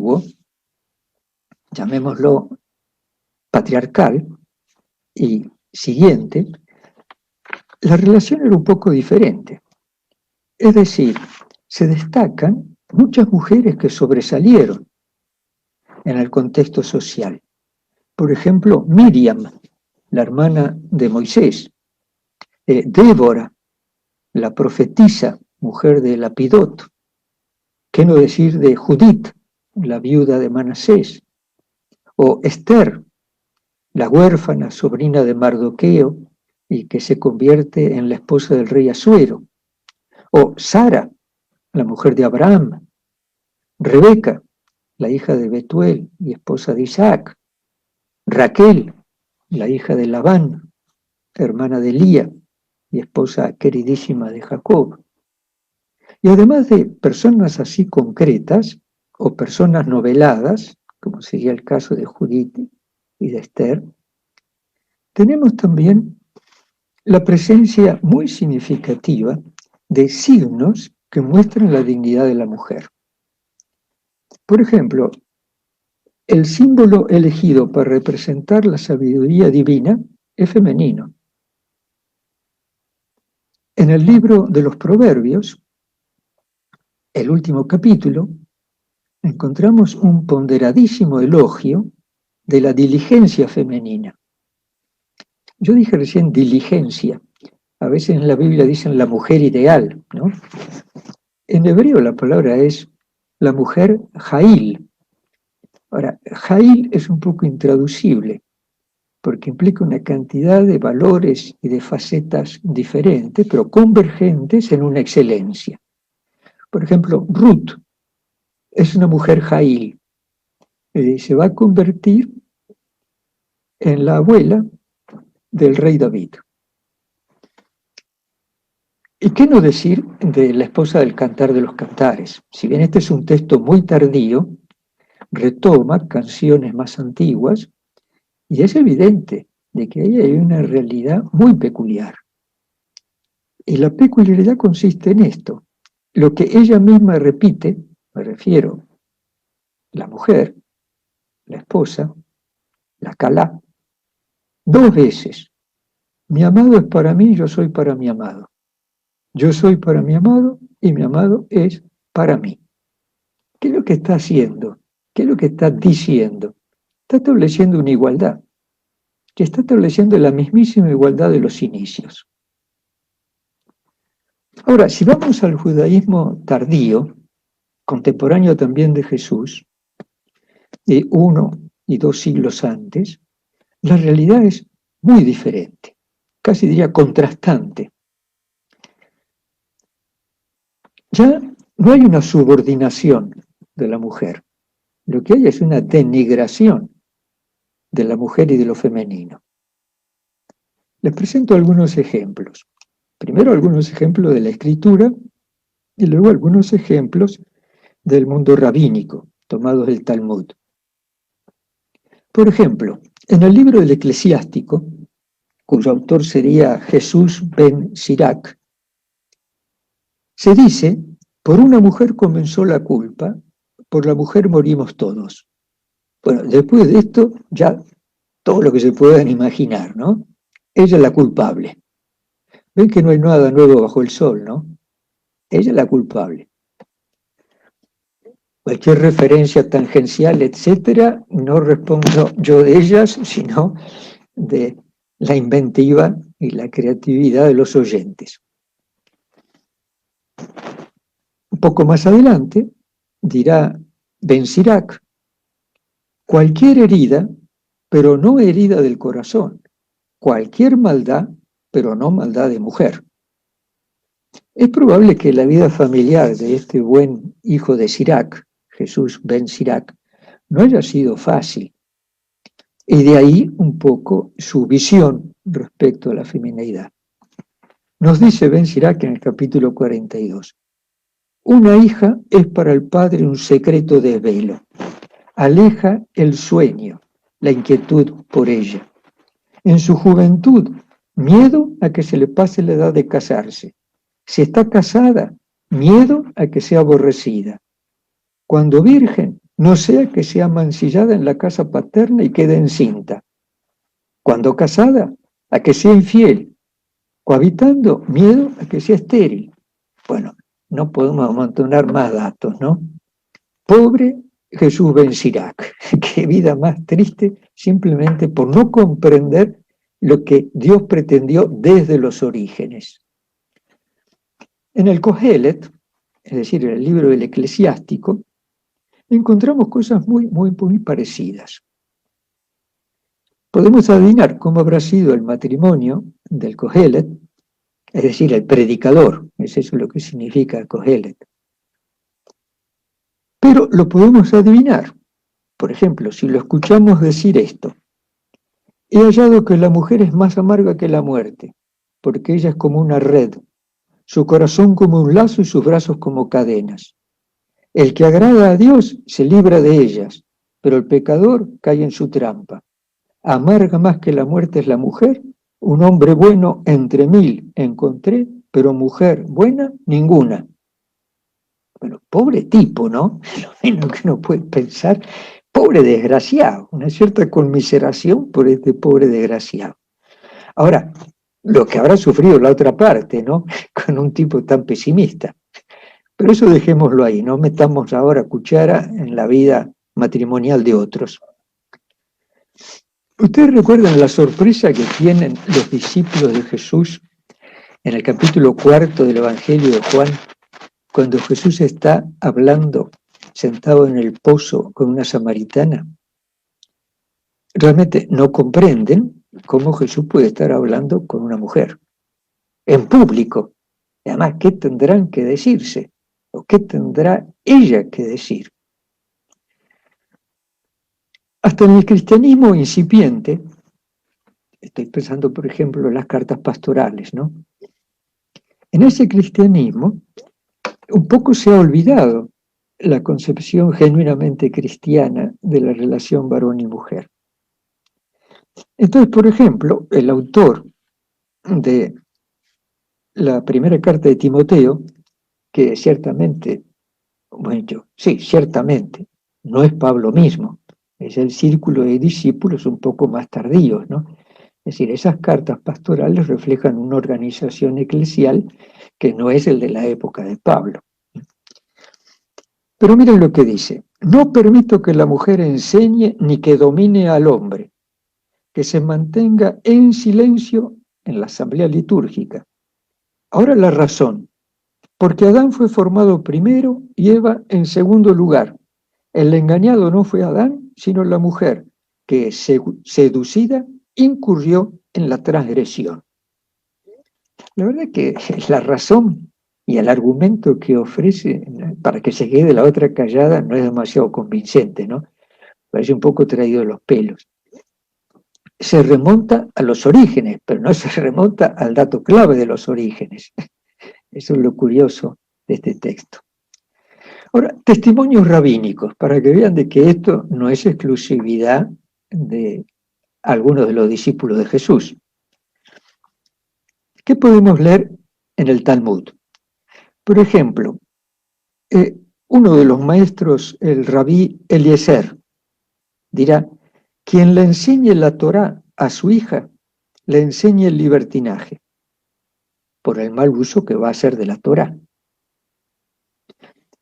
antiguo, llamémoslo patriarcal, y siguiente, la relación era un poco diferente. Es decir, se destacan muchas mujeres que sobresalieron en el contexto social. Por ejemplo, Miriam, la hermana de Moisés, Débora, la profetisa, mujer de Lapidot, qué no decir de Judith, la viuda de Manasés, o Esther, la huérfana, sobrina de Mardoqueo, y que se convierte en la esposa del rey Asuero, o Sara, la mujer de Abraham, Rebeca, la hija de Betuel y esposa de Isaac, Raquel, la hija de Labán, hermana de Lía y esposa queridísima de Jacob. Y además de personas así concretas, o personas noveladas, como sería el caso de Judith y de Esther, tenemos también la presencia muy significativa de signos que muestran la dignidad de la mujer. Por ejemplo, el símbolo elegido para representar la sabiduría divina es femenino. En el libro de los Proverbios, el último capítulo, encontramos un ponderadísimo elogio de la diligencia femenina. Yo dije recién diligencia. A veces en la Biblia dicen la mujer ideal, ¿no? En hebreo la palabra es la mujer Jail. Ahora, Jail es un poco intraducible, porque implica una cantidad de valores y de facetas diferentes, pero convergentes en una excelencia. Por ejemplo, Ruth es una mujer Jail, se va a convertir en la abuela del rey David. ¿Y qué no decir de la esposa del Cantar de los Cantares? Si bien este es un texto muy tardío, retoma canciones más antiguas, y es evidente de que ahí hay una realidad muy peculiar. Y la peculiaridad consiste en esto. Lo que ella misma repite, me refiero, la mujer, la esposa, la calá, 2 veces. Mi amado es para mí, yo soy para mi amado. Yo soy para mi amado y mi amado es para mí. ¿Qué es lo que está haciendo? ¿Qué es lo que está diciendo? Está estableciendo una igualdad, que está estableciendo la mismísima igualdad de los inicios. Ahora, si vamos al judaísmo tardío, contemporáneo también de Jesús, de 1 y 2 siglos antes, la realidad es muy diferente, casi diría contrastante. Ya no hay una subordinación de la mujer, lo que hay es una denigración de la mujer y de lo femenino. Les presento algunos ejemplos. Primero algunos ejemplos de la escritura y luego algunos ejemplos del mundo rabínico, tomados del Talmud. Por ejemplo, en el libro del Eclesiástico, cuyo autor sería Jesús ben Sirac, se dice, por una mujer comenzó la culpa, por la mujer morimos todos. Bueno, después de esto, ya todo lo que se puedan imaginar, ¿no? Ella es la culpable. Ven que no hay nada nuevo bajo el sol, ¿no? Ella es la culpable. Cualquier referencia tangencial, etcétera, no respondo yo de ellas, sino de la inventiva y la creatividad de los oyentes. Un poco más adelante dirá Ben Sirac, cualquier herida, pero no herida del corazón, cualquier maldad, pero no maldad de mujer. Es probable que la vida familiar de este buen hijo de Sirac, Jesús ben Sirac, no haya sido fácil. Y de ahí un poco su visión respecto a la feminidad. Nos dice ben Sirac en el capítulo 42, una hija es para el padre un secreto de velo, aleja el sueño, la inquietud por ella. En su juventud, miedo a que se le pase la edad de casarse. Si está casada, miedo a que sea aborrecida. Cuando virgen, no sea que sea mancillada en la casa paterna y quede encinta. Cuando casada, a que sea infiel. Cohabitando, miedo a que sea estéril. Bueno, no podemos amontonar más datos, ¿no? Pobre Jesús Ben Sirac, qué vida más triste simplemente por no comprender lo que Dios pretendió desde los orígenes. En el Cogelet, es decir, en el libro del Eclesiástico, encontramos cosas muy parecidas. Podemos adivinar cómo habrá sido el matrimonio del Cogelet, es decir, el predicador, es eso lo que significa Cogelet. Pero lo podemos adivinar. Por ejemplo, si lo escuchamos decir esto: he hallado que la mujer es más amarga que la muerte, porque ella es como una red, su corazón como un lazo y sus brazos como cadenas. El que agrada a Dios se libra de ellas, pero el pecador cae en su trampa. Amarga más que la muerte es la mujer, un hombre bueno entre 1000 encontré, pero mujer buena ninguna. Bueno, pobre tipo, ¿no? Lo menos que uno puede pensar, pobre desgraciado, una cierta conmiseración por este pobre desgraciado. Ahora, lo que habrá sufrido la otra parte, ¿no? Con un tipo tan pesimista. Pero eso dejémoslo ahí, no metamos ahora cuchara en la vida matrimonial de otros. ¿Ustedes recuerdan la sorpresa que tienen los discípulos de Jesús en el capítulo 4 del Evangelio de Juan, cuando Jesús está hablando sentado en el pozo con una samaritana? Realmente no comprenden cómo Jesús puede estar hablando con una mujer en público. Y además, ¿qué tendrán que decirse? ¿O qué tendrá ella que decir? Hasta en el cristianismo incipiente, estoy pensando por ejemplo en las cartas pastorales, ¿no? En ese cristianismo un poco se ha olvidado la concepción genuinamente cristiana de la relación varón y mujer. Entonces, por ejemplo, el autor de la primera carta de Timoteo, que ciertamente, bueno, sí, ciertamente, no es Pablo mismo, es el círculo de discípulos un poco más tardíos, ¿no? Es decir, esas cartas pastorales reflejan una organización eclesial que no es el de la época de Pablo. Pero miren lo que dice: no permito que la mujer enseñe ni que domine al hombre, que se mantenga en silencio en la asamblea litúrgica. Ahora la razón: porque Adán fue formado primero y Eva en segundo lugar. El engañado no fue Adán, sino la mujer, que seducida incurrió en la transgresión. La verdad que la razón y el argumento que ofrece para que se quede la otra callada no es demasiado convincente, ¿no? Parece un poco traído de los pelos. Se remonta a los orígenes, pero no se remonta al dato clave de los orígenes. Eso es lo curioso de este texto. Ahora, testimonios rabínicos, para que vean de que esto no es exclusividad de algunos de los discípulos de Jesús. ¿Qué podemos leer en el Talmud? Por ejemplo, uno de los maestros, el rabí Eliezer, dirá: quien le enseñe la Torá a su hija, le enseñe el libertinaje, por el mal uso que va a hacer de la Torá.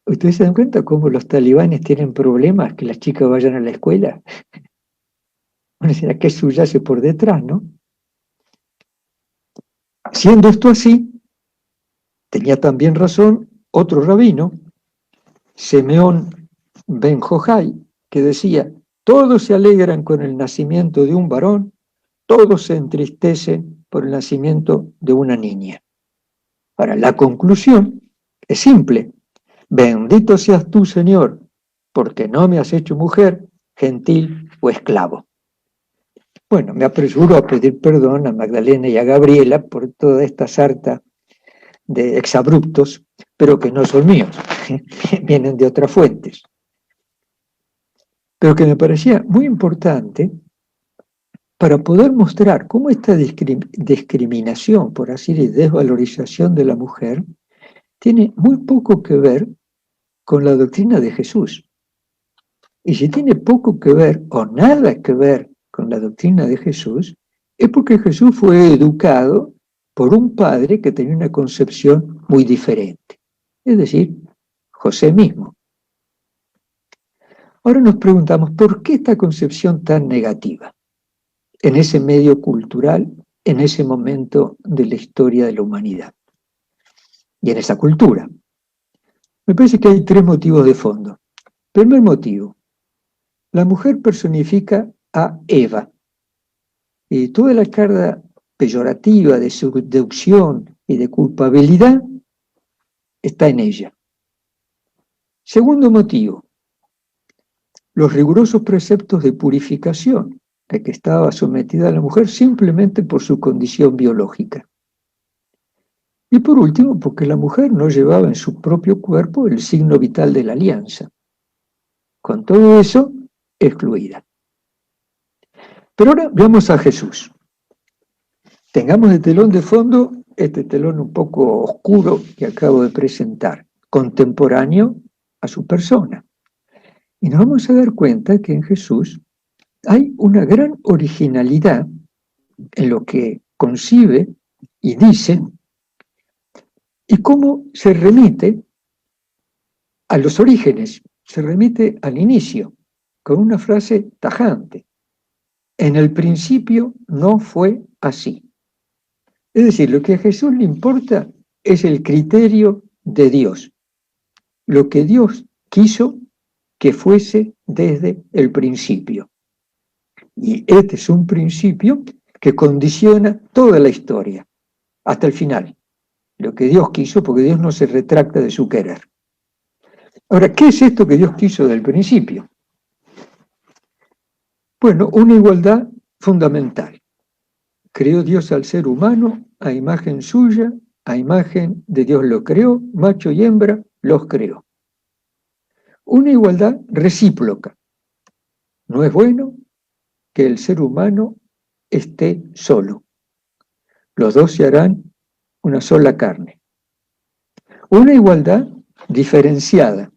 ¿Ustedes se dan cuenta cómo los talibanes tienen problemas que las chicas vayan a la escuela? Bueno, será que subyace por detrás, ¿no? Siendo esto así, tenía también razón otro rabino, Simeón ben Jojai, que decía: todos se alegran con el nacimiento de un varón, todos se entristecen por el nacimiento de una niña. Ahora, la conclusión es simple: bendito seas tú, Señor, porque no me has hecho mujer, gentil o esclavo. Bueno, me apresuro a pedir perdón a Magdalena y a Gabriela por toda esta sarta de exabruptos, pero que no son míos, vienen de otras fuentes. Pero que me parecía muy importante para poder mostrar cómo esta discriminación, por así decirlo, desvalorización de la mujer, tiene muy poco que ver con la doctrina de Jesús. Y si tiene poco que ver o nada que ver con la doctrina de Jesús, es porque Jesús fue educado por un padre que tenía una concepción muy diferente. Es decir, José mismo. Ahora nos preguntamos, ¿por qué esta concepción tan negativa en ese medio cultural, en ese momento de la historia de la humanidad y en esa cultura? Me parece que hay tres motivos de fondo. Primer motivo, la mujer personifica a Eva. Y toda la carga peyorativa de seducción y de culpabilidad está en ella. Segundo motivo, los rigurosos preceptos de purificación a que estaba sometida la mujer simplemente por su condición biológica. Y por último, porque la mujer no llevaba en su propio cuerpo el signo vital de la alianza. Con todo eso, excluida. Pero ahora veamos a Jesús. Tengamos de telón de fondo este telón un poco oscuro que acabo de presentar, contemporáneo a su persona. Y nos vamos a dar cuenta que en Jesús hay una gran originalidad en lo que concibe y dice, y cómo se remite a los orígenes, se remite al inicio, con una frase tajante. En el principio no fue así. Es decir, lo que a Jesús le importa es el criterio de Dios, lo que Dios quiso que fuese desde el principio. Y este es un principio que condiciona toda la historia, hasta el final. Lo que Dios quiso, porque Dios no se retracta de su querer. Ahora, ¿qué es esto que Dios quiso del principio? Bueno, una igualdad fundamental. Creó Dios al ser humano a imagen suya, a imagen de Dios lo creó, macho y hembra los creó. Una igualdad recíproca. No es bueno que el ser humano esté solo. Los dos se harán una sola carne. Una igualdad diferenciada.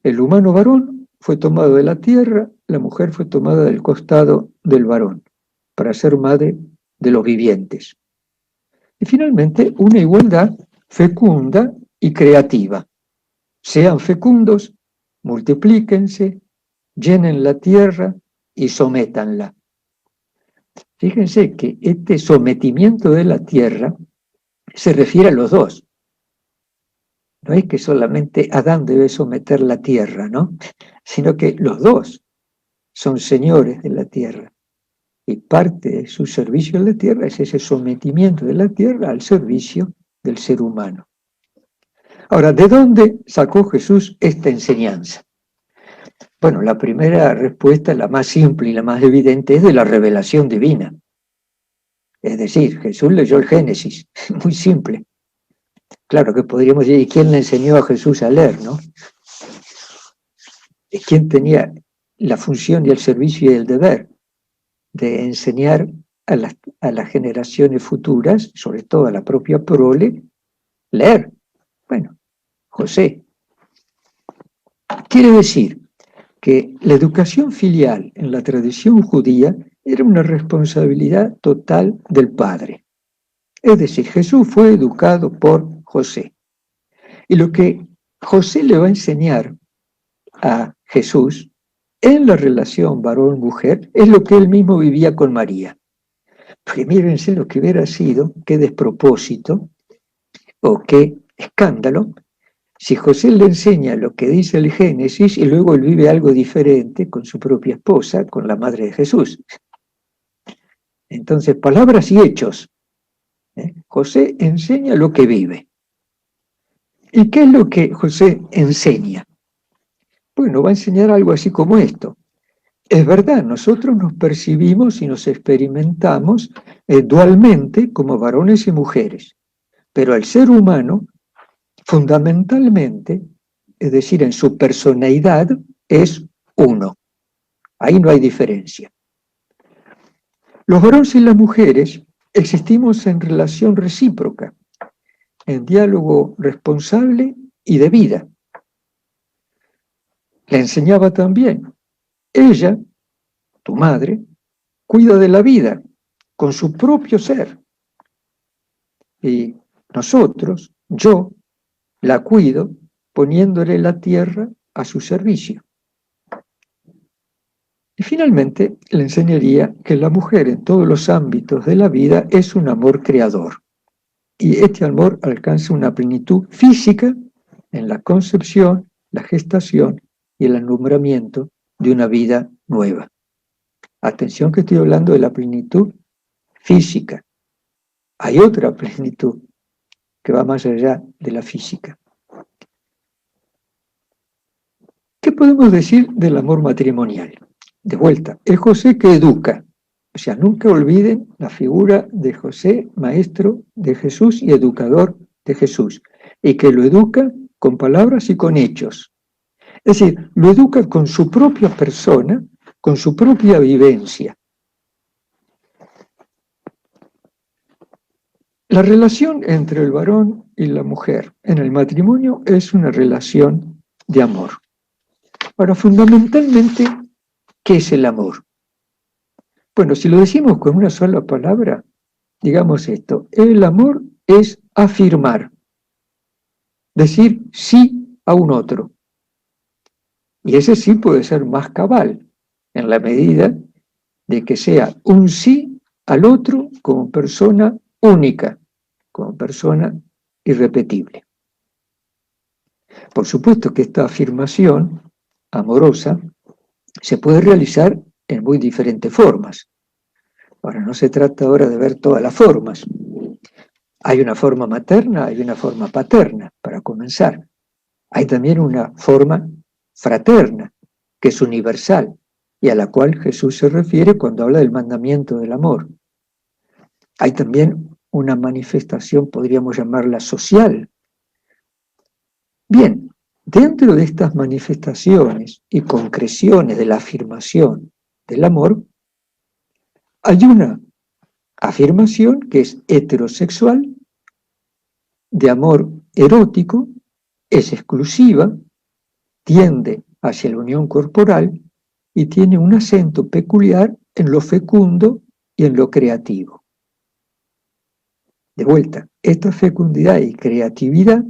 El humano varón fue tomado de la tierra, la mujer fue tomada del costado del varón, para ser madre de los vivientes. Y finalmente, una igualdad fecunda y creativa. Sean fecundos, multiplíquense, llenen la tierra y sométanla. Fíjense que este sometimiento de la tierra se refiere a los dos. No es que solamente Adán debe someter la tierra, ¿no? Sino que los dos son señores de la tierra. Y parte de su servicio en la tierra es ese sometimiento de la tierra al servicio del ser humano. Ahora, ¿de dónde sacó Jesús esta enseñanza? Bueno, la primera respuesta, la más simple y la más evidente, es de la revelación divina. Es decir, Jesús leyó el Génesis, muy simple. Claro que podríamos decir, ¿y quién le enseñó a Jesús a leer, no? ¿Y quién tenía la función y el servicio y el deber de enseñar a las generaciones futuras, sobre todo a la propia prole, leer? Bueno, José. Quiere decir que la educación filial en la tradición judía era una responsabilidad total del padre. Es decir, Jesús fue educado por José. Y lo que José le va a enseñar a Jesús en la relación varón-mujer es lo que él mismo vivía con María. Porque mírense lo que hubiera sido, qué despropósito o qué escándalo, si José le enseña lo que dice el Génesis y luego él vive algo diferente con su propia esposa, con la madre de Jesús. Entonces, palabras y hechos. José enseña lo que vive. ¿Y qué es lo que José enseña? Bueno, va a enseñar algo así como esto. Es verdad, nosotros nos percibimos y nos experimentamos dualmente como varones y mujeres, pero el ser humano, fundamentalmente, es decir, en su personalidad, es uno. Ahí no hay diferencia. Los varones y las mujeres existimos en relación recíproca, en diálogo responsable y de vida. le enseñaba también, ella, tu madre, cuida de la vida con su propio ser. Y nosotros, yo, la cuido poniéndole la tierra a su servicio. Y finalmente le enseñaría que la mujer en todos los ámbitos de la vida es un amor creador. Y este amor alcanza una plenitud física en la concepción, la gestación y el alumbramiento de una vida nueva. Atención que estoy hablando de la plenitud física. Hay otra plenitud que va más allá de la física. ¿Qué podemos decir del amor matrimonial? De vuelta, es José que educa. O sea, nunca olviden la figura de José, maestro de Jesús y educador de Jesús, y que lo educa con palabras y con hechos. Es decir, lo educa con su propia persona, con su propia vivencia. La relación entre el varón y la mujer en el matrimonio es una relación de amor. Ahora, fundamentalmente, ¿qué es el amor? Bueno, si lo decimos con una sola palabra, digamos esto, el amor es afirmar, decir sí a un otro. Y ese sí puede ser más cabal, en la medida de que sea un sí al otro como persona única, como persona irrepetible. Por supuesto que esta afirmación amorosa se puede realizar en muy diferentes formas. Ahora, no se trata ahora de ver todas las formas. Hay una forma materna, hay una forma paterna, para comenzar. Hay también una forma fraterna, que es universal, y a la cual Jesús se refiere cuando habla del mandamiento del amor. Hay también una manifestación, podríamos llamarla social. Bien, dentro de estas manifestaciones y concreciones de la afirmación del amor, hay una afirmación que es heterosexual, de amor erótico, es exclusiva, tiende hacia la unión corporal y tiene un acento peculiar en lo fecundo y en lo creativo. De vuelta, esta fecundidad y creatividad,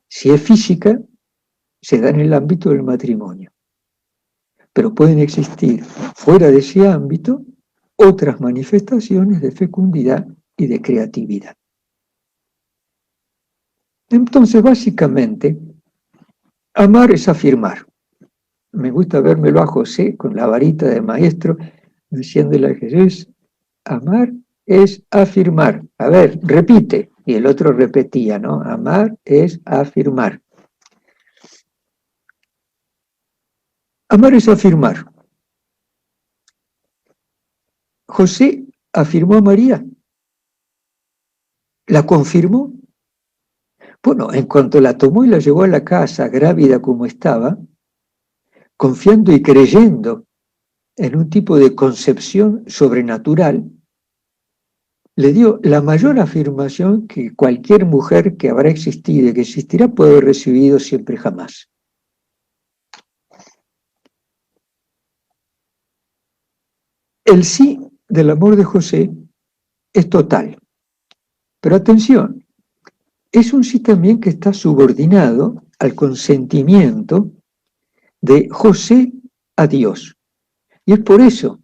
si es física, se da en el ámbito del matrimonio. Pero pueden existir fuera de ese ámbito otras manifestaciones de fecundidad y de creatividad. Entonces, básicamente, amar es afirmar. Me gusta vérmelo a José con la varita de maestro diciéndole a Jesús, amar es afirmar. A ver, repite. Y el otro repetía, ¿no? Amar es afirmar. Amar es afirmar. José afirmó a María. ¿La confirmó? Bueno, en cuanto la tomó y la llevó a la casa, grávida como estaba, confiando y creyendo en un tipo de concepción sobrenatural, le dio la mayor afirmación que cualquier mujer que habrá existido y que existirá puede haber recibido siempre jamás. El sí del amor de José es total. Pero atención, es un sí también que está subordinado al consentimiento de José a Dios. Y es por eso,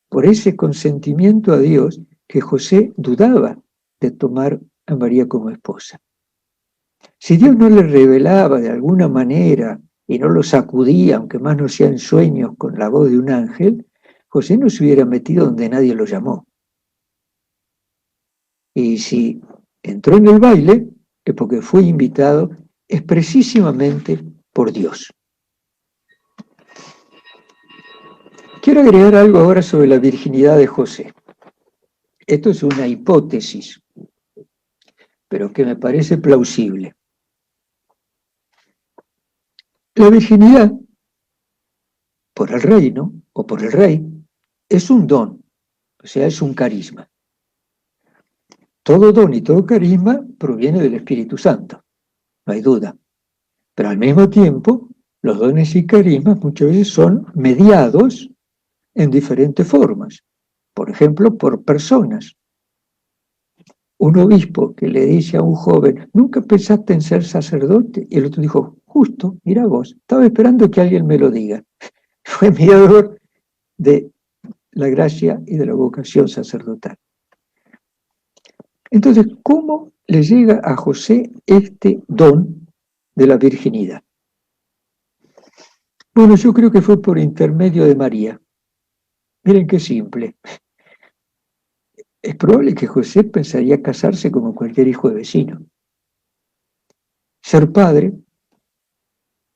por ese consentimiento a Dios, que José dudaba de tomar a María como esposa. Si Dios no le revelaba de alguna manera y no lo sacudía, aunque más no sea en sueños, con la voz de un ángel, José no se hubiera metido donde nadie lo llamó. Y si entró en el baile, es porque fue invitado expresísimamente por Dios. Quiero agregar algo ahora sobre la virginidad de José. Esto es una hipótesis, pero que me parece plausible. La virginidad, por el reino o por el rey, es un don, o sea, es un carisma. Todo don y todo carisma proviene del Espíritu Santo, no hay duda. Pero al mismo tiempo, los dones y carismas muchas veces son mediados en diferentes formas. Por ejemplo, por personas. Un obispo que le dice a un joven, ¿nunca pensaste en ser sacerdote? Y el otro dijo, justo, mira vos, estaba esperando que alguien me lo diga. Fue mediador de la gracia y de la vocación sacerdotal. Entonces, ¿cómo le llega a José este don de la virginidad? Bueno, yo creo que fue por intermedio de María. Miren qué simple. Es probable que José pensaría casarse como cualquier hijo de vecino. Ser padre,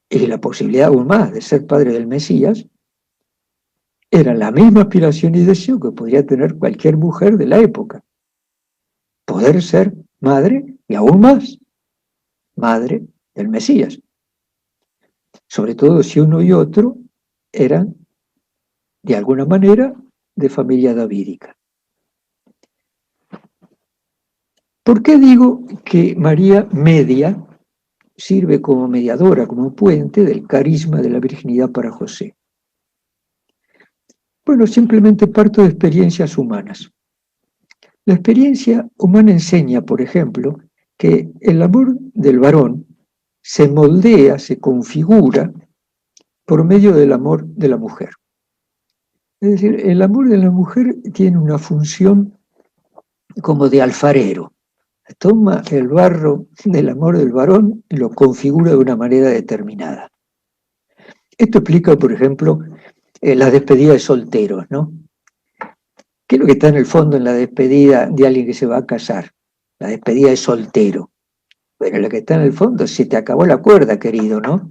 y la posibilidad aún más de ser padre del Mesías, era la misma aspiración y deseo que podría tener cualquier mujer de la época. Poder ser madre y aún más, madre del Mesías. Sobre todo si uno y otro eran, de alguna manera, de familia davídica. ¿Por qué digo que María media sirve como mediadora, como puente del carisma de la virginidad para José? Bueno, simplemente parto de experiencias humanas. La experiencia humana enseña, por ejemplo, que el amor del varón se moldea, se configura por medio del amor de la mujer. Es decir, el amor de la mujer tiene una función como de alfarero. Toma el barro del amor del varón y lo configura de una manera determinada. Esto explica, por ejemplo, la despedida de solteros, ¿no? ¿Qué es lo que está en el fondo en la despedida de alguien que se va a casar? La despedida de soltero. Bueno, lo que está en el fondo, se te acabó la cuerda, querido, ¿no?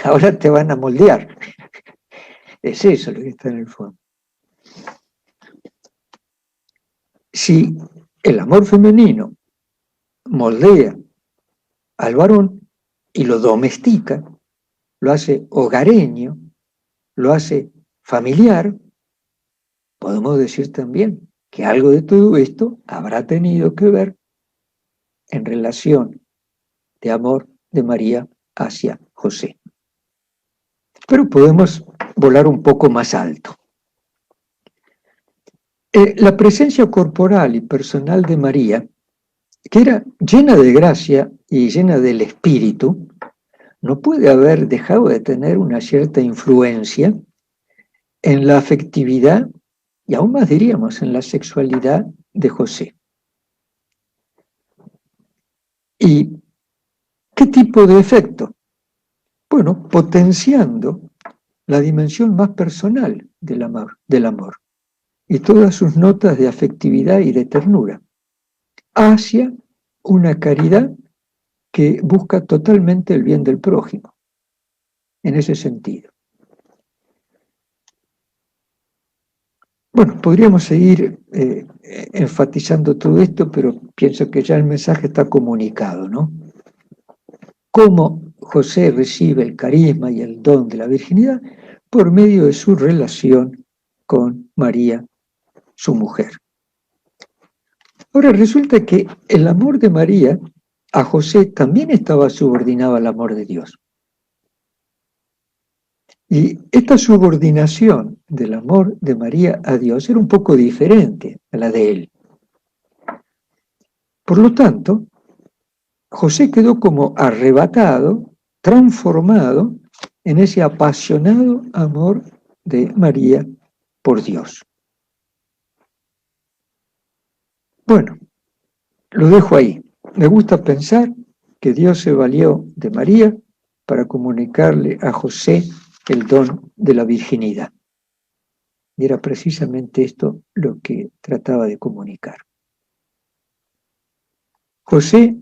Ahora te van a moldear. Es eso lo que está en el fondo. Si el amor femenino moldea al varón y lo domestica, lo hace hogareño, lo hace familiar, podemos decir también que algo de todo esto habrá tenido que ver en relación de amor de María hacia José. Pero podemos volar un poco más alto. La presencia corporal y personal de María, que era llena de gracia y llena del Espíritu, no puede haber dejado de tener una cierta influencia en la afectividad y aún más diríamos en la sexualidad de José. ¿Y qué tipo de efecto? Bueno, potenciando la dimensión más personal del amor y todas sus notas de afectividad y de ternura hacia una caridad que busca totalmente el bien del prójimo, en ese sentido. Bueno, podríamos seguir enfatizando todo esto, pero pienso que ya el mensaje está comunicado, ¿no? Cómo José recibe el carisma y el don de la virginidad por medio de su relación con María, su mujer. Ahora resulta que el amor de María a José también estaba subordinado al amor de Dios. Y esta subordinación del amor de María a Dios era un poco diferente a la de él. Por lo tanto, José quedó como arrebatado, transformado en ese apasionado amor de María por Dios. Bueno, lo dejo ahí. Me gusta pensar que Dios se valió de María para comunicarle a José el don de la virginidad. Y era precisamente esto lo que trataba de comunicar. José,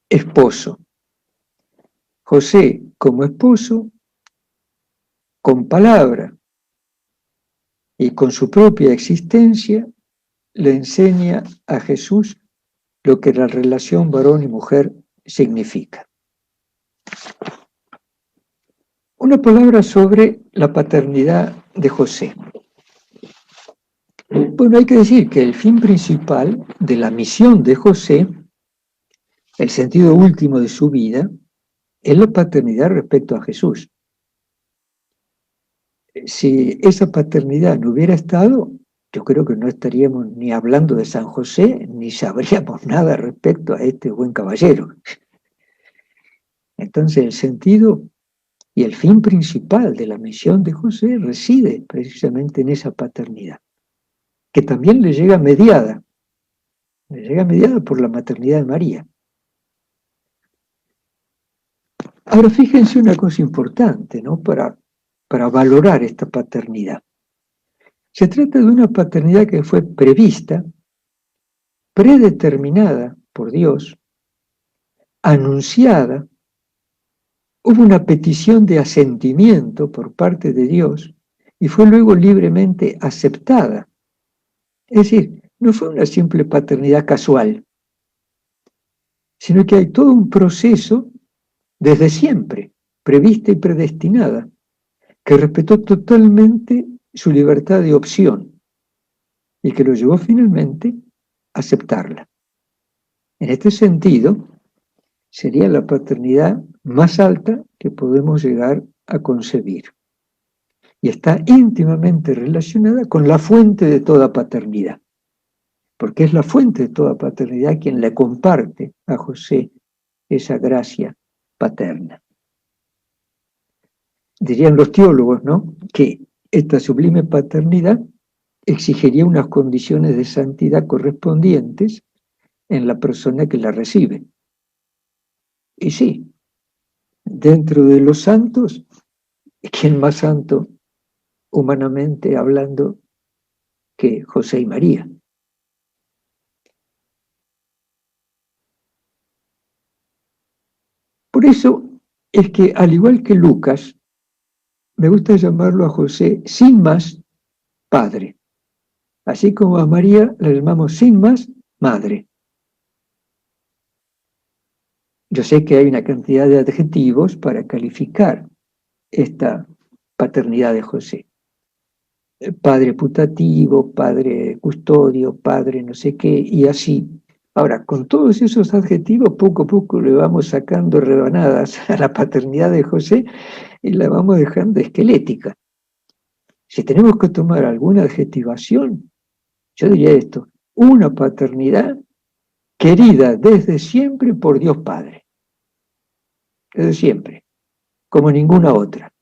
esposo. José, como esposo, con palabra y con su propia existencia, le enseña a Jesús lo que la relación varón y mujer significa. Una palabra sobre la paternidad de José. Bueno, hay que decir que el fin principal de la misión de José, el sentido último de su vida, es la paternidad respecto a Jesús. Si esa paternidad no hubiera estado, yo creo que no estaríamos ni hablando de San José, ni sabríamos nada respecto a este buen caballero. Entonces el sentido y el fin principal de la misión de José reside precisamente en esa paternidad, que también le llega mediada por la maternidad de María. Ahora fíjense una cosa importante, ¿no? Para valorar esta paternidad. Se trata de una paternidad que fue prevista, predeterminada por Dios, anunciada, hubo una petición de asentimiento por parte de Dios y fue luego libremente aceptada. Es decir, no fue una simple paternidad casual, sino que hay todo un proceso desde siempre, prevista y predestinada, que respetó totalmente su libertad de opción y que lo llevó finalmente a aceptarla. En este sentido, sería la paternidad más alta que podemos llegar a concebir. Y está íntimamente relacionada con la fuente de toda paternidad, porque es la fuente de toda paternidad quien le comparte a José esa gracia paterna. Dirían los teólogos, ¿no?, que esta sublime paternidad exigiría unas condiciones de santidad correspondientes en la persona que la recibe. Y sí, dentro de los santos, ¿quién más santo, humanamente hablando, que José y María? Por eso es que, al igual que Lucas, me gusta llamarlo a José sin más padre, así como a María la llamamos sin más madre. Yo sé que hay una cantidad de adjetivos para calificar esta paternidad de José. Padre putativo, padre custodio, padre no sé qué, y así. Ahora, con todos esos adjetivos, poco a poco le vamos sacando rebanadas a la paternidad de José y la vamos dejando esquelética. Si tenemos que tomar alguna adjetivación, yo diría esto: una paternidad querida desde siempre por Dios Padre. Desde siempre, como ninguna otra.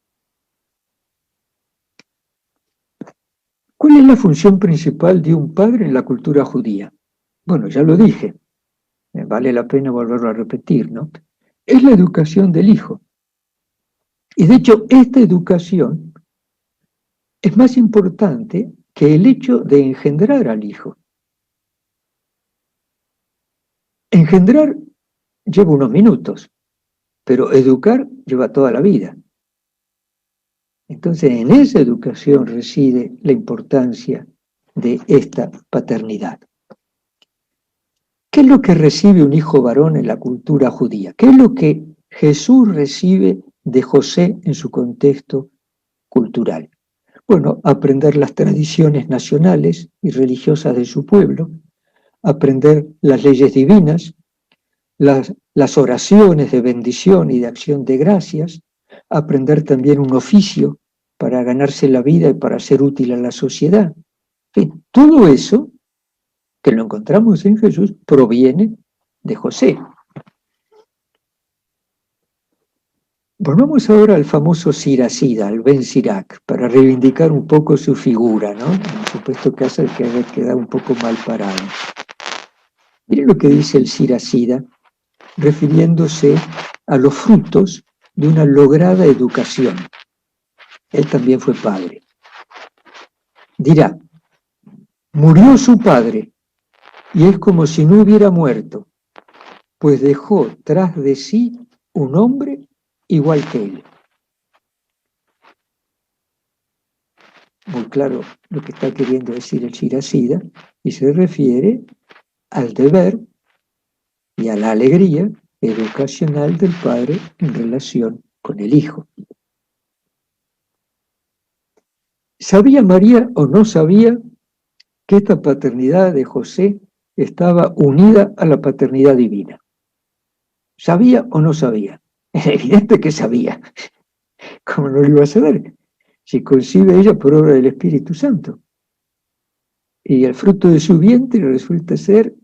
¿Cuál es la función principal de un padre en la cultura judía? Bueno, ya lo dije, vale la pena volverlo a repetir, ¿no? Es la educación del hijo. Y de hecho, esta educación es más importante que el hecho de engendrar al hijo. Engendrar lleva unos minutos, pero educar lleva toda la vida. Entonces, en esa educación reside la importancia de esta paternidad. ¿Qué es lo que recibe un hijo varón en la cultura judía? ¿Qué es lo que Jesús recibe de José en su contexto cultural? Bueno, aprender las tradiciones nacionales y religiosas de su pueblo, aprender las leyes divinas, las oraciones de bendición y de acción de gracias, aprender también un oficio para ganarse la vida y para ser útil a la sociedad. En fin, todo eso, que lo encontramos en Jesús, proviene de José. Volvamos ahora al famoso Siracida, al Ben Sirac, para reivindicar un poco su figura, ¿no? Por supuesto que hace que haya quedado un poco mal parado. Miren lo que dice el Siracida, refiriéndose a los frutos de una lograda educación. Él también fue padre. Dirá: murió su padre, y es como si no hubiera muerto, pues dejó tras de sí un hombre igual que él. Muy claro lo que está queriendo decir el Siracida, y se refiere al deber y a la alegría educacional del padre en relación con el hijo. ¿Sabía María o no sabía que esta paternidad de José estaba unida a la paternidad divina? ¿Sabía o no sabía? Es evidente que sabía. ¿Cómo no lo iba a saber? Si concibe ella por obra del Espíritu Santo. Y el fruto de su vientre resulta ser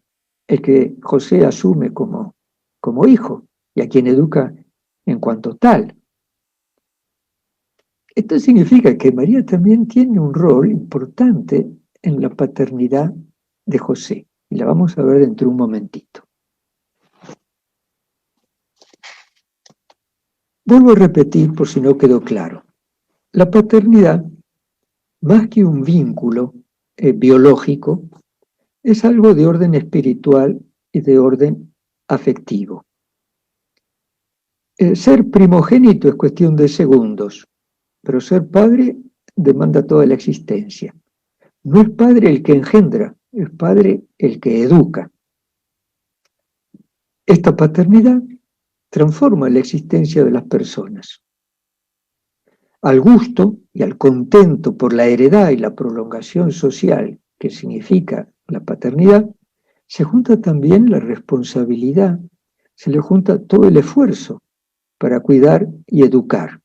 el que José asume como hijo y a quien educa en cuanto tal. Esto significa que María también tiene un rol importante en la paternidad de José. Y la vamos a ver dentro de un momentito. Vuelvo a repetir por si no quedó claro. La paternidad, más que un vínculo biológico, es algo de orden espiritual y de orden afectivo. Ser primogénito es cuestión de segundos, pero ser padre demanda toda la existencia. No es padre el que engendra, es padre el que educa. Esta paternidad transforma la existencia de las personas. Al gusto y al contento por la heredad y la prolongación social que significa la paternidad, se junta también la responsabilidad, se le junta todo el esfuerzo para cuidar y educar.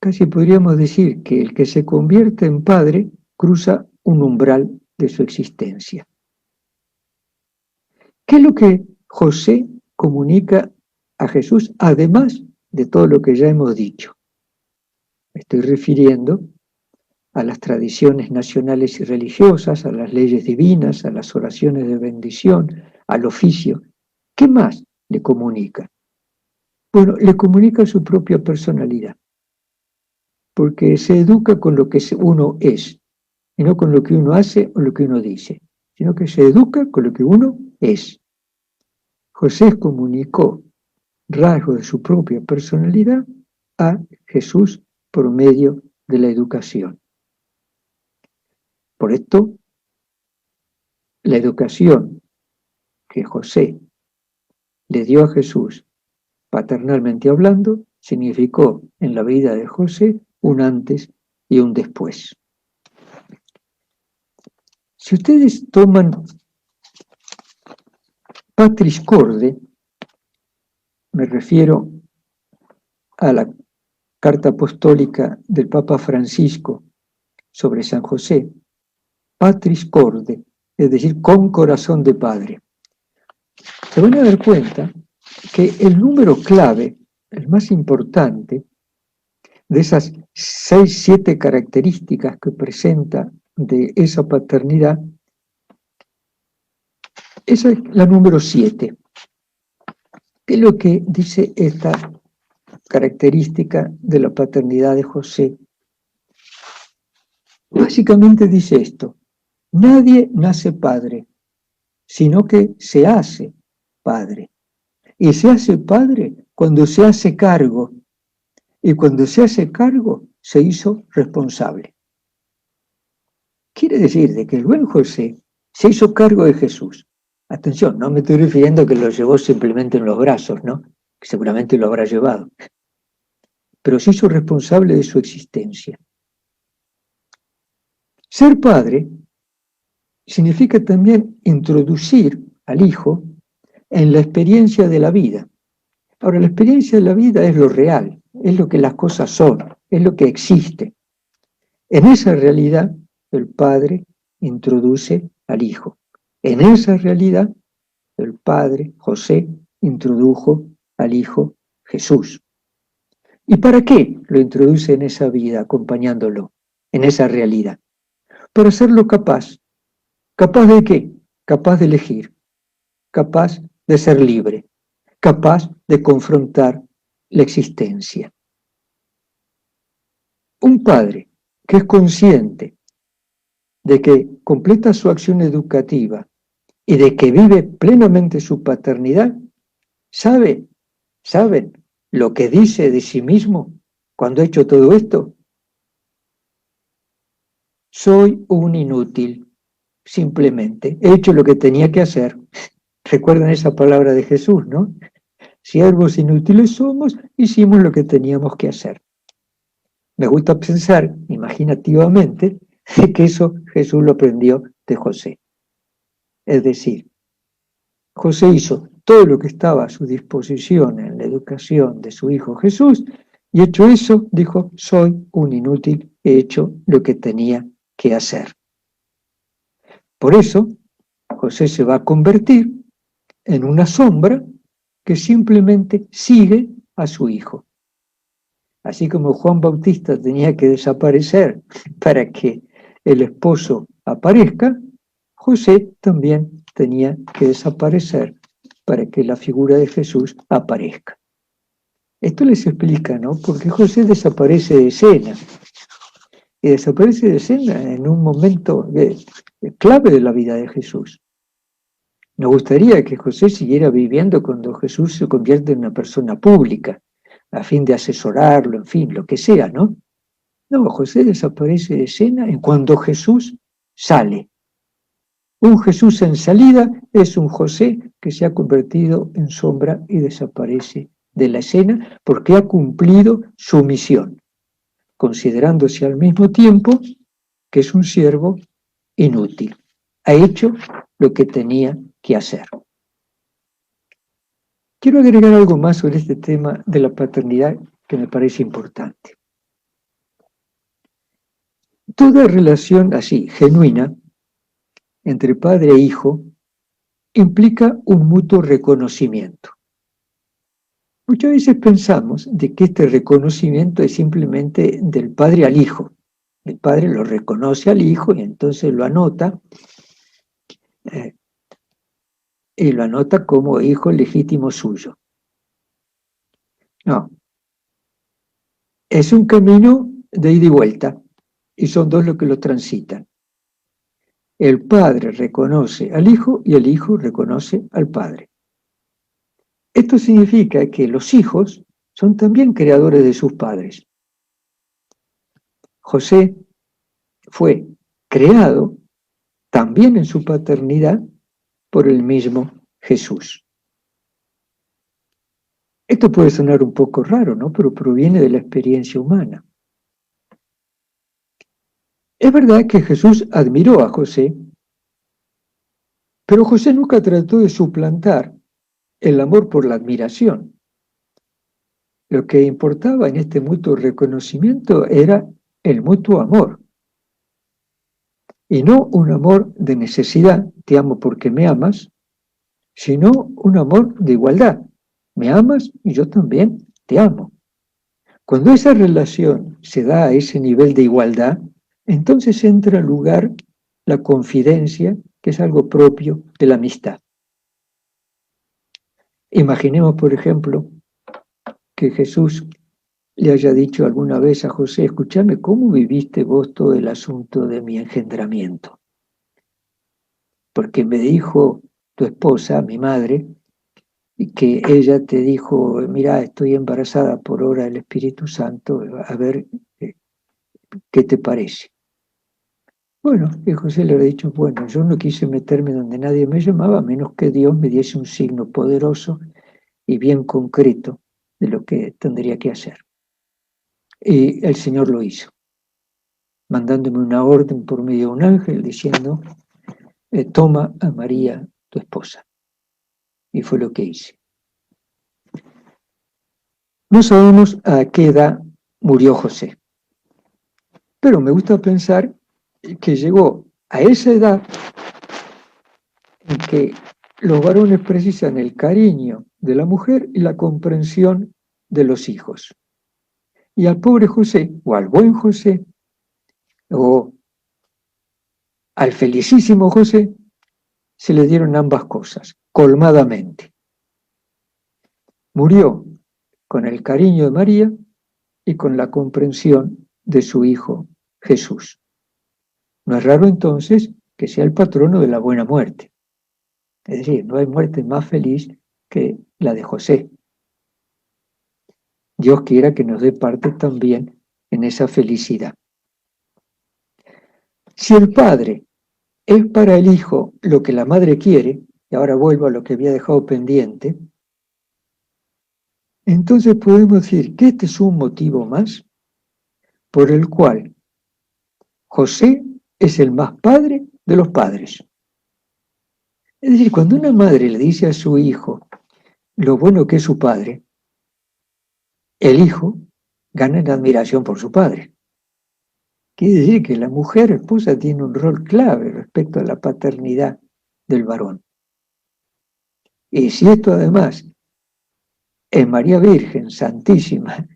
Casi podríamos decir que el que se convierte en padre cruza un umbral de su existencia. ¿Qué es lo que José comunica a Jesús, además de todo lo que ya hemos dicho? Me estoy refiriendo a las tradiciones nacionales y religiosas, a las leyes divinas, a las oraciones de bendición, al oficio. ¿Qué más le comunica? Bueno, le comunica su propia personalidad, porque se educa con lo que uno es, y no con lo que uno hace o lo que uno dice, sino que se educa con lo que uno es. José comunicó rasgos de su propia personalidad a Jesús por medio de la educación. Por esto, la educación que José le dio a Jesús, paternalmente hablando, significó en la vida de José un antes y un después. Si ustedes toman Patris Corde, me refiero a la carta apostólica del Papa Francisco sobre San José, Patris Corde, es decir, con corazón de padre. Se van a dar cuenta que el número clave, el más importante, de esas 6, 7 características que presenta de esa paternidad, esa es la número 7. ¿Qué es lo que dice esta característica de la paternidad de José? Básicamente dice esto: nadie nace padre, sino que se hace padre. Y se hace padre cuando se hace cargo. Y cuando se hace cargo, se hizo responsable. Quiere decir de que el buen José se hizo cargo de Jesús. Atención, no me estoy refiriendo a que lo llevó simplemente en los brazos, ¿no? Que seguramente lo habrá llevado. Pero se hizo responsable de su existencia. Ser padre significa también introducir al hijo en la experiencia de la vida. Ahora, la experiencia de la vida es lo real, es lo que las cosas son, es lo que existe. En esa realidad, el padre introduce al hijo. En esa realidad, el padre, José, introdujo al hijo Jesús. ¿Y para qué lo introduce en esa vida, acompañándolo, en esa realidad? Para hacerlo capaz. ¿Capaz de qué? Capaz de elegir, capaz de ser libre, capaz de confrontar la existencia. Un padre que es consciente de que completa su acción educativa y de que vive plenamente su paternidad, ¿saben lo que dice de sí mismo cuando ha hecho todo esto? Soy un inútil, simplemente. He hecho lo que tenía que hacer. Recuerdan esa palabra de Jesús, ¿no? Siervos inútiles somos, hicimos lo que teníamos que hacer. Me gusta pensar, imaginativamente, que eso Jesús lo aprendió de José. Es decir, José hizo todo lo que estaba a su disposición en la educación de su hijo Jesús, y hecho eso, dijo, soy un inútil, he hecho lo que tenía que hacer. Por eso, José se va a convertir en una sombra que simplemente sigue a su hijo. Así como Juan Bautista tenía que desaparecer para que el esposo aparezca, José también tenía que desaparecer para que la figura de Jesús aparezca. Esto les explica, ¿no? Porque José desaparece de escena, y desaparece de escena en un momento clave de la vida de Jesús. Nos gustaría que José siguiera viviendo cuando Jesús se convierte en una persona pública, a fin de asesorarlo, en fin, lo que sea, ¿no? No, José desaparece de escena en cuando Jesús sale. Un Jesús en salida es un José que se ha convertido en sombra y desaparece de la escena porque ha cumplido su misión, considerándose al mismo tiempo que es un siervo inútil. Ha hecho lo que tenía que hacer. Quiero agregar algo más sobre este tema de la paternidad que me parece importante. Toda relación así, genuina, entre padre e hijo, implica un mutuo reconocimiento. Muchas veces pensamos de que este reconocimiento es simplemente del padre al hijo. El padre lo reconoce al hijo y entonces lo anota, y lo anota como hijo legítimo suyo. No, es un camino de ida y vuelta, y son dos los que lo transitan. El padre reconoce al hijo y el hijo reconoce al padre. Esto significa que los hijos son también creadores de sus padres. José fue creado también en su paternidad por el mismo Jesús. Esto puede sonar un poco raro, ¿no? Pero proviene de la experiencia humana. Es verdad que Jesús admiró a José, pero José nunca trató de suplantar el amor por la admiración. Lo que importaba en este mutuo reconocimiento era el mutuo amor. Y no un amor de necesidad, te amo porque me amas, sino un amor de igualdad. Me amas y yo también te amo. Cuando esa relación se da a ese nivel de igualdad, entonces entra en lugar la confidencia, que es algo propio de la amistad. Imaginemos, por ejemplo, que Jesús le haya dicho alguna vez a José, escúchame, ¿cómo viviste vos todo el asunto de mi engendramiento? Porque me dijo tu esposa, mi madre, que ella te dijo, mira, estoy embarazada por obra del Espíritu Santo, a ver qué te parece. Bueno, y José le había dicho, bueno, yo no quise meterme donde nadie me llamaba, a menos que Dios me diese un signo poderoso y bien concreto de lo que tendría que hacer. Y el Señor lo hizo, mandándome una orden por medio de un ángel diciendo, toma a María, tu esposa. Y fue lo que hice. No sabemos a qué edad murió José, pero me gusta pensar que llegó a esa edad en que los varones precisan el cariño de la mujer y la comprensión de los hijos. Y al pobre José, o al buen José, o al felicísimo José, se le dieron ambas cosas, colmadamente. Murió con el cariño de María y con la comprensión de su hijo Jesús. No es raro entonces que sea el patrono de la buena muerte. Es decir, no hay muerte más feliz que la de José. Dios quiera que nos dé parte también en esa felicidad. Si el padre es para el hijo lo que la madre quiere, y ahora vuelvo a lo que había dejado pendiente, entonces podemos decir que este es un motivo más por el cual José es el más padre de los padres. Es decir, cuando una madre le dice a su hijo, lo bueno que es su padre, el hijo gana en admiración por su padre. Quiere decir que la mujer esposa tiene un rol clave respecto a la paternidad del varón. Y si esto además es María Virgen, Santísima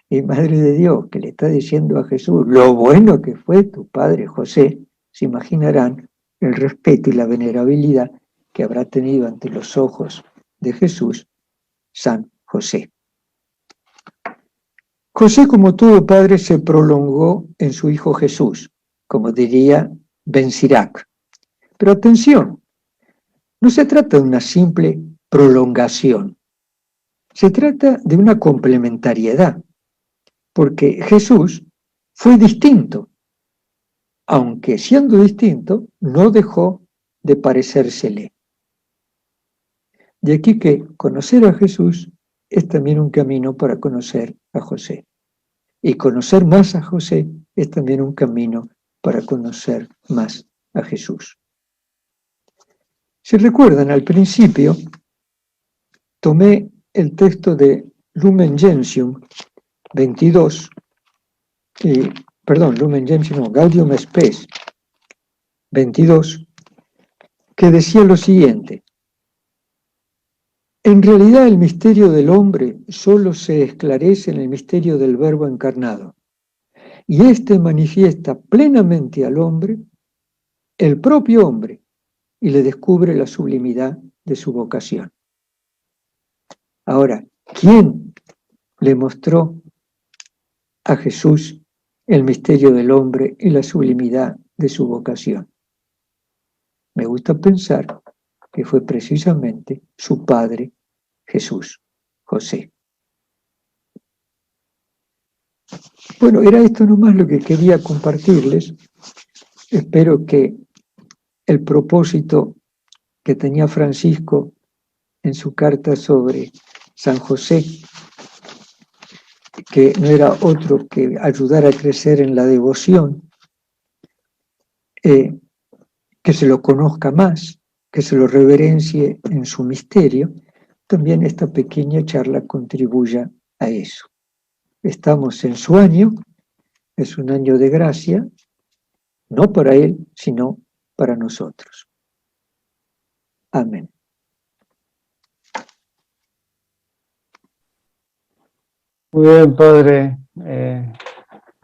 y Madre de Dios, que le está diciendo a Jesús lo bueno que fue tu padre José, se imaginarán el respeto y la venerabilidad que habrá tenido ante los ojos de Jesús San José. José, como todo padre, se prolongó en su hijo Jesús, como diría Ben Sirac. Pero atención, no se trata de una simple prolongación, se trata de una complementariedad, porque Jesús fue distinto, aunque siendo distinto, no dejó de parecérsele. De aquí que conocer a Jesús es también un camino para conocer a José. Y conocer más a José es también un camino para conocer más a Jesús. Si recuerdan, al principio tomé el texto de Lumen Gentium 22, Lumen Gentium, no, Gaudium Spes 22, que decía lo siguiente: en realidad el misterio del hombre solo se esclarece en el misterio del Verbo encarnado, y éste manifiesta plenamente al hombre, el propio hombre, y le descubre la sublimidad de su vocación. Ahora, ¿quién le mostró a Jesús el misterio del hombre y la sublimidad de su vocación? Me gusta pensar que fue precisamente su padre Jesús, José. Bueno, era esto nomás lo que quería compartirles. Espero que el propósito que tenía Francisco en su carta sobre San José, que no era otro que ayudar a crecer en la devoción, que se lo conozca más, que se lo reverencie en su misterio, también esta pequeña charla contribuya a eso. Estamos en su año, es un año de gracia, no para él, sino para nosotros. Amén. Muy bien, padre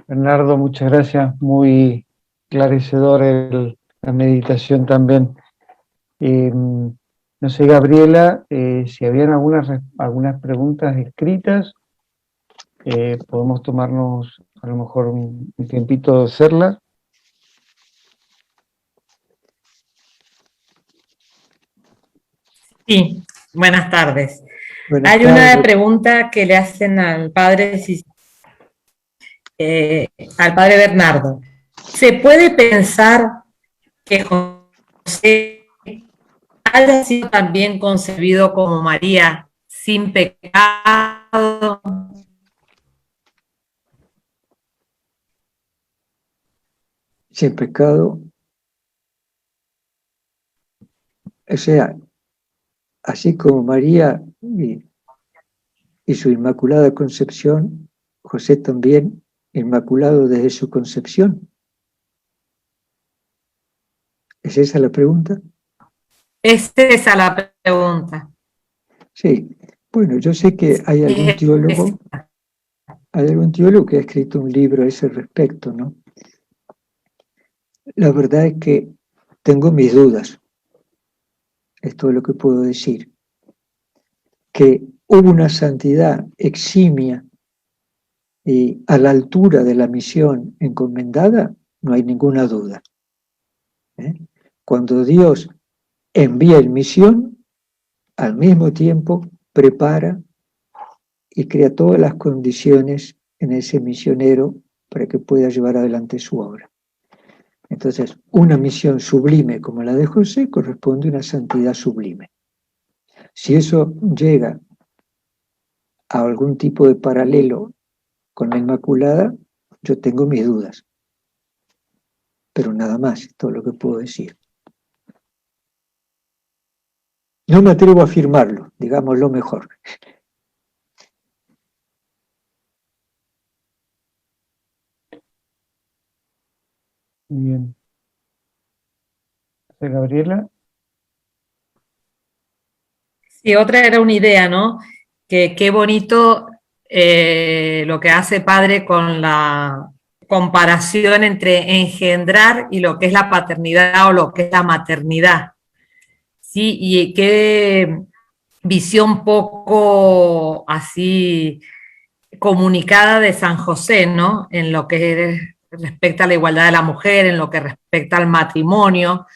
Bernardo, muchas gracias. Muy esclarecedor la meditación también. No sé, Gabriela, si habían algunas preguntas escritas, podemos tomarnos a lo mejor un tiempito de hacerlas. Sí, buenas tardes. Buenas Hay una tardes. pregunta que le hacen al padre Bernardo. ¿Se puede pensar que José haya sido también concebido como María sin pecado? Sin pecado, o sea, así como María y su Inmaculada Concepción, José también inmaculado desde su concepción. ¿Es esa la pregunta? Es esa la pregunta. Sí. Bueno, yo sé que hay algún teólogo que ha escrito un libro a ese respecto, ¿no? La verdad es que tengo mis dudas. Es todo lo que puedo decir. Que hubo una santidad eximia y a la altura de la misión encomendada, no hay ninguna duda. Cuando Dios envía en misión, al mismo tiempo prepara y crea todas las condiciones en ese misionero para que pueda llevar adelante su obra. Entonces, una misión sublime como la de José corresponde a una santidad sublime. Si eso llega a algún tipo de paralelo con la Inmaculada, yo tengo mis dudas. Pero nada más, es todo lo que puedo decir. No me atrevo a afirmarlo, digámoslo mejor. Muy bien. Gabriela. Y otra era una idea, ¿no? Que qué bonito lo que hace padre con la comparación entre engendrar y lo que es la paternidad o lo que es la maternidad. Sí, y qué visión poco así comunicada de San José, ¿no? En lo que respecta a la igualdad de la mujer, en lo que respecta al matrimonio.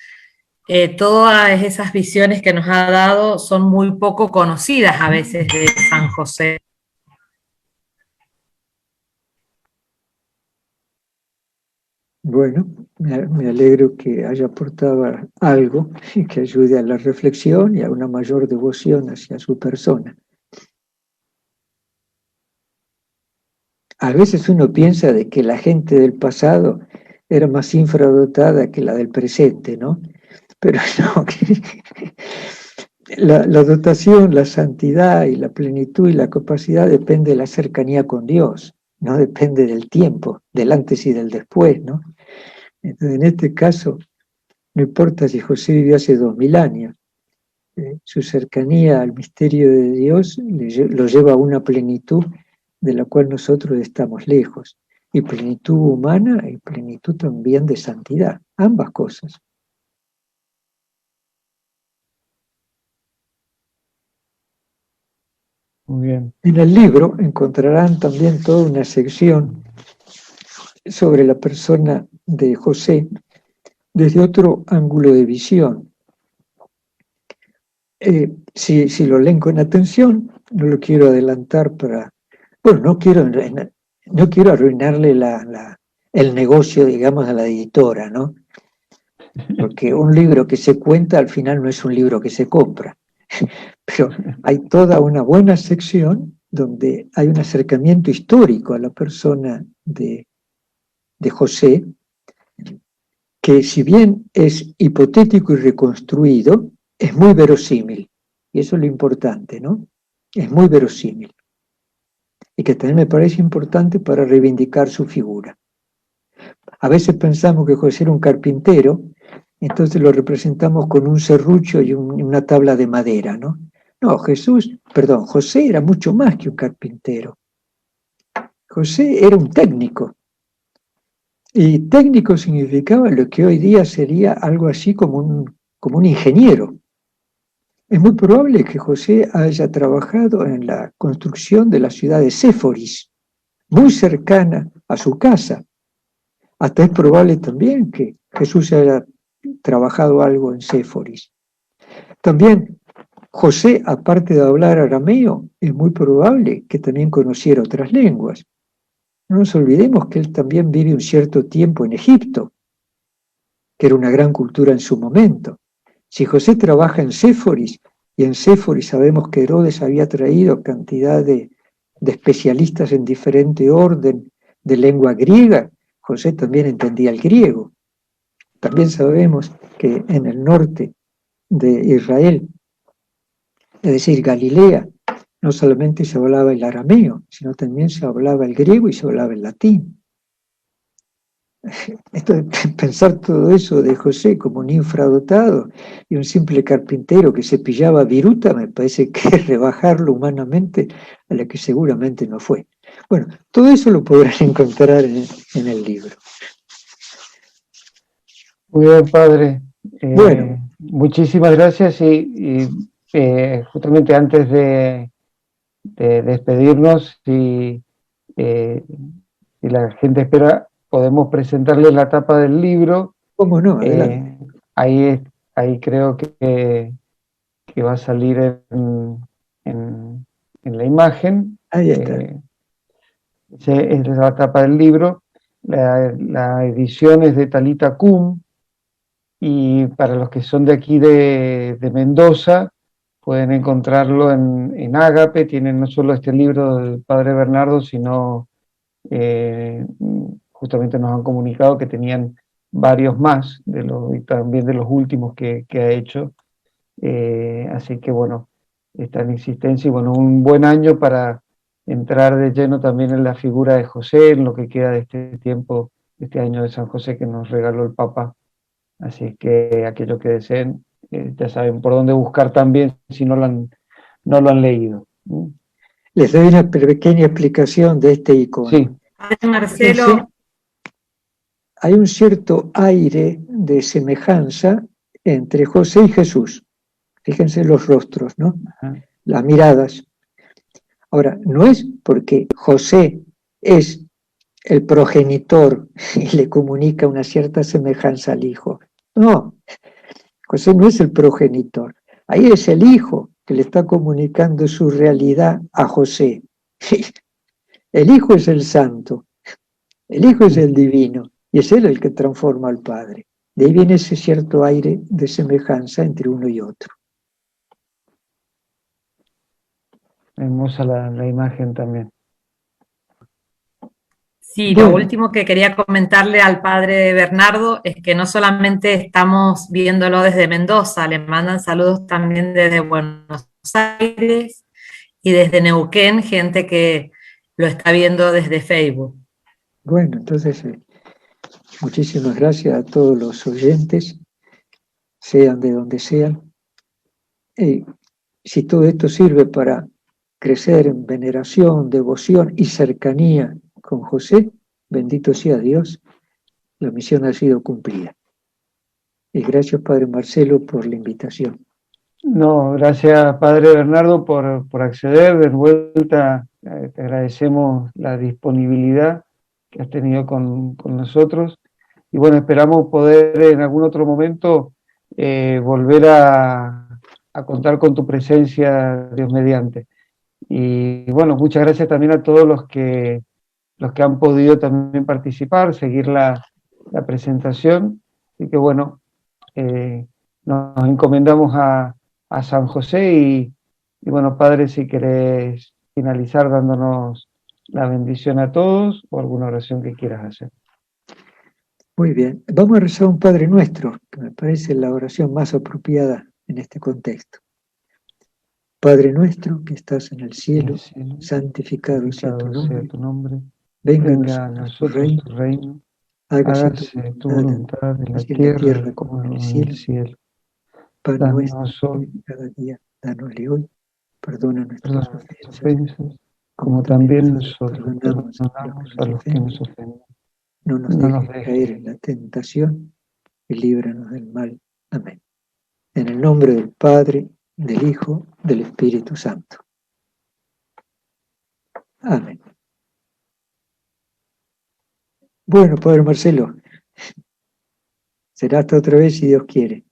Todas esas visiones que nos ha dado son muy poco conocidas a veces de San José. Bueno, me alegro que haya aportado algo y que ayude a la reflexión y a una mayor devoción hacia su persona. A veces uno piensa de que la gente del pasado era más infradotada que la del presente, ¿no? Pero no, la dotación, la santidad y la plenitud y la capacidad depende de la cercanía con Dios, no depende del tiempo, del antes y del después, ¿no? Entonces, en este caso, no importa si José vivió hace 2000 años, su cercanía al misterio de Dios lo lleva a una plenitud de la cual nosotros estamos lejos, y plenitud humana y plenitud también de santidad, ambas cosas. Muy bien. En el libro encontrarán también toda una sección sobre la persona de José desde otro ángulo de visión. Si lo leen con atención, no lo quiero adelantar para... Bueno, no quiero arruinarle el negocio, digamos, a la editora, ¿no? Porque un libro que se cuenta al final no es un libro que se compra. Pero hay toda una buena sección donde hay un acercamiento histórico a la persona de José, que si bien es hipotético y reconstruido, es muy verosímil. Y eso es lo importante, ¿no? Es muy verosímil. Y que también me parece importante para reivindicar su figura. A veces pensamos que José era un carpintero, entonces lo representamos con un serrucho y una tabla de madera, ¿no? No, José era mucho más que un carpintero. José era un técnico. Y técnico significaba lo que hoy día sería algo así como un ingeniero. Es muy probable que José haya trabajado en la construcción de la ciudad de Séforis, muy cercana a su casa. Hasta es probable también que Jesús haya trabajado algo en Séforis. También José, aparte de hablar arameo, es muy probable que también conociera otras lenguas. No nos olvidemos que él también vive un cierto tiempo en Egipto, que era una gran cultura en su momento. Si José trabaja en Séforis, y en Séforis sabemos que Herodes había traído cantidad de especialistas en diferente orden de lengua griega, José también entendía el griego. También sabemos que en el norte de Israel, es decir, Galilea, no solamente se hablaba el arameo, sino también se hablaba el griego y se hablaba el latín. Pensar todo eso de José como un infradotado y un simple carpintero que se pillaba viruta, me parece que es rebajarlo humanamente a la que seguramente no fue. Bueno, todo eso lo podrán encontrar en el libro. Muy bien, padre. Bueno. Muchísimas gracias y justamente antes de despedirnos, si la gente espera, podemos presentarle la tapa del libro. ¿Cómo no? Adelante. Ahí creo que va a salir en la imagen. Ahí está. Es la tapa del libro. La edición es de Talita Kum, y para los que son de aquí de Mendoza, pueden encontrarlo en Ágape. Tienen no solo este libro del padre Bernardo, sino justamente nos han comunicado que tenían varios más, y también de los últimos que ha hecho. Así que bueno, está en existencia y bueno, un buen año para entrar de lleno también en la figura de José, en lo que queda de este tiempo, de este año de San José que nos regaló el Papa. Así que aquellos que deseen, ya saben por dónde buscar también si no lo han leído. Les doy una pequeña explicación de este icono. Sí. Marcelo. Hay un cierto aire de semejanza entre José y Jesús. Fíjense los rostros, ¿no? Ajá. Las miradas. Ahora, no es porque José es el progenitor y le comunica una cierta semejanza al hijo. No, José no es el progenitor. Ahí es el hijo que le está comunicando su realidad a José. El hijo es el santo, el hijo es el divino, y es él el que transforma al Padre. De ahí viene ese cierto aire de semejanza entre uno y otro. Hermosa la imagen también. Sí, Bueno. Lo último que quería comentarle al padre Bernardo es que no solamente estamos viéndolo desde Mendoza, le mandan saludos también desde Buenos Aires y desde Neuquén, gente que lo está viendo desde Facebook. Bueno, entonces, muchísimas gracias a todos los oyentes, sean de donde sean. Si todo esto sirve para crecer en veneración, devoción y cercanía con José, bendito sea Dios, la misión ha sido cumplida. Y gracias, Padre Marcelo, por la invitación. No, gracias, Padre Bernardo, por acceder. De vuelta, te agradecemos la disponibilidad que has tenido con nosotros. Y bueno, esperamos poder en algún otro momento volver a contar con tu presencia, Dios mediante. Y bueno, muchas gracias también a todos los que han podido también participar, seguir la presentación. Así que bueno, nos encomendamos a San José y bueno, Padre, si querés finalizar dándonos la bendición a todos o alguna oración que quieras hacer. Muy bien, vamos a rezar un Padre Nuestro, que me parece la oración más apropiada en este contexto. Padre nuestro que estás en el cielo, santificado sea tu nombre. Venga a nosotros tu reino, hágase tu voluntad en la tierra como en el cielo. Pan nuestro de cada día, danosle hoy, perdona nuestras ofensas, como también nosotros perdonamos a los que nos ofenden. No nos dejes caer en la tentación y líbranos del mal. Amén. En el nombre del Padre, del Hijo, del Espíritu Santo. Amén. Bueno, Padre Marcelo, será hasta otra vez si Dios quiere.